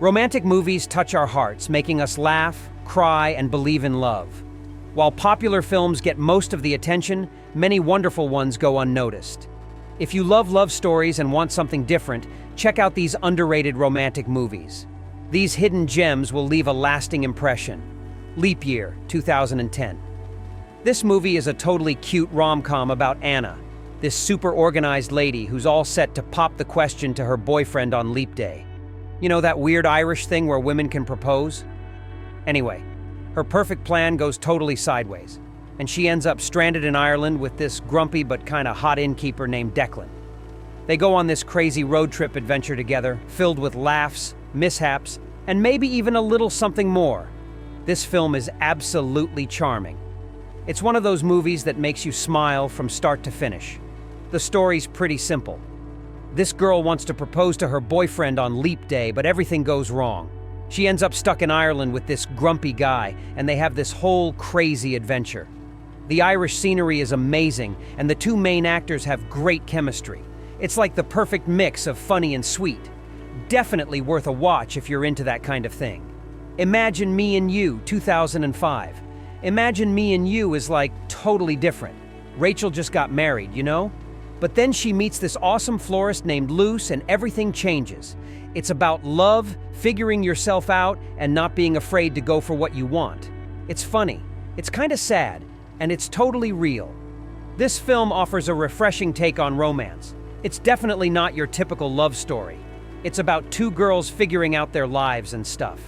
Romantic movies touch our hearts, making us laugh, cry, and believe in love. While popular films get most of the attention, many wonderful ones go unnoticed. If you love love stories and want something different, check out these underrated romantic movies. These hidden gems will leave a lasting impression. Leap Year, 2010. This movie is a totally cute rom-com about Anna, this super organized lady who's all set to pop the question to her boyfriend on Leap Day. You know that weird Irish thing where women can propose? Anyway, her perfect plan goes totally sideways, and she ends up stranded in Ireland with this grumpy but kinda hot innkeeper named Declan. They go on this crazy road trip adventure together, filled with laughs, mishaps, and maybe even a little something more. This film is absolutely charming. It's one of those movies that makes you smile from start to finish. The story's pretty simple. This girl wants to propose to her boyfriend on Leap Day, but everything goes wrong. She ends up stuck in Ireland with this grumpy guy, and they have this whole crazy adventure. The Irish scenery is amazing, and the two main actors have great chemistry. It's like the perfect mix of funny and sweet. Definitely worth a watch if you're into that kind of thing. Imagine Me and You, 2005. Imagine Me and You is like totally different. Rachel just got married, you know? But then she meets this awesome florist named Luce and everything changes. It's about love, figuring yourself out, and not being afraid to go for what you want. It's funny, it's kind of sad, and it's totally real. This film offers a refreshing take on romance. It's definitely not your typical love story. It's about two girls figuring out their lives and stuff.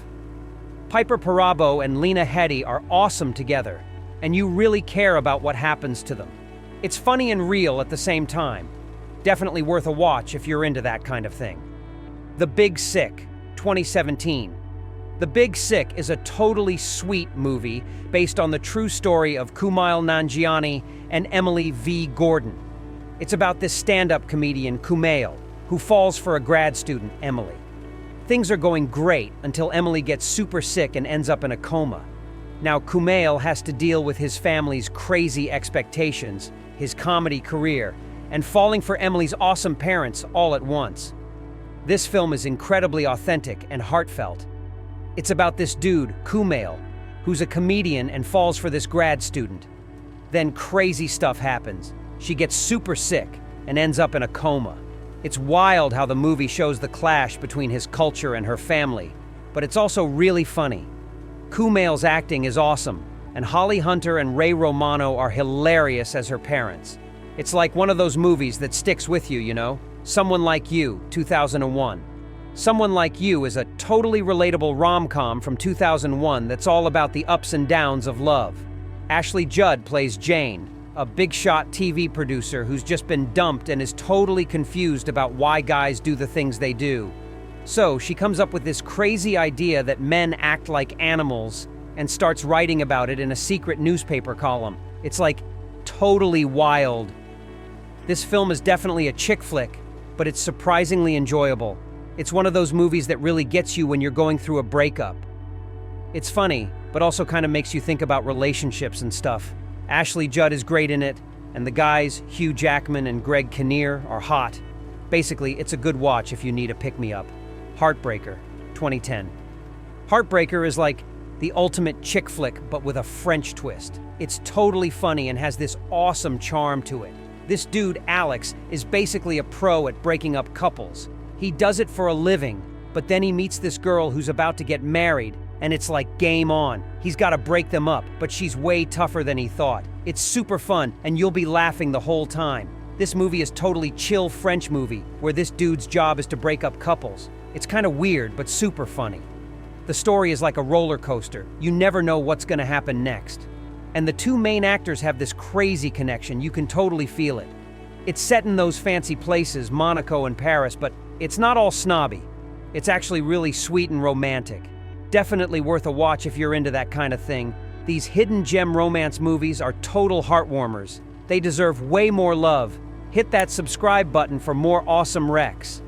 Piper Perabo and Lena Headey are awesome together, and you really care about what happens to them. It's funny and real at the same time. Definitely worth a watch if you're into that kind of thing. The Big Sick, 2017. The Big Sick is a totally sweet movie based on the true story of Kumail Nanjiani and Emily V. Gordon. It's about this stand-up comedian, Kumail, who falls for a grad student, Emily. Things are going great until Emily gets super sick and ends up in a coma. Now Kumail has to deal with his family's crazy expectations, his comedy career, and falling for Emily's awesome parents all at once. This film is incredibly authentic and heartfelt. It's about this dude, Kumail, who's a comedian and falls for this grad student. Then crazy stuff happens. She gets super sick and ends up in a coma. It's wild how the movie shows the clash between his culture and her family, but it's also really funny. Kumail's acting is awesome, and Holly Hunter and Ray Romano are hilarious as her parents. It's like one of those movies that sticks with you, you know? Someone Like You, 2001. Someone Like You is a totally relatable rom-com from 2001 that's all about the ups and downs of love. Ashley Judd plays Jane, a big-shot TV producer who's just been dumped and is totally confused about why guys do the things they do. So she comes up with this crazy idea that men act like animals and starts writing about it in a secret newspaper column. It's like totally wild. This film is definitely a chick flick, but it's surprisingly enjoyable. It's one of those movies that really gets you when you're going through a breakup. It's funny, but also kind of makes you think about relationships and stuff. Ashley Judd is great in it, and the guys, Hugh Jackman and Greg Kinnear, are hot. Basically, it's a good watch if you need a pick-me-up. Heartbreaker, 2010. Heartbreaker is like the ultimate chick flick, but with a French twist. It's totally funny and has this awesome charm to it. This dude, Alex, is basically a pro at breaking up couples. He does it for a living, but then he meets this girl who's about to get married, and it's like game on. He's got to break them up, but she's way tougher than he thought. It's super fun, and you'll be laughing the whole time. This movie is totally chill French movie, where this dude's job is to break up couples. It's kind of weird, but super funny. The story is like a roller coaster. You never know what's going to happen next. And the two main actors have this crazy connection. You can totally feel it. It's set in those fancy places, Monaco and Paris, but it's not all snobby. It's actually really sweet and romantic. Definitely worth a watch if you're into that kind of thing. These hidden gem romance movies are total heartwarmers. They deserve way more love. Hit that subscribe button for more awesome recs.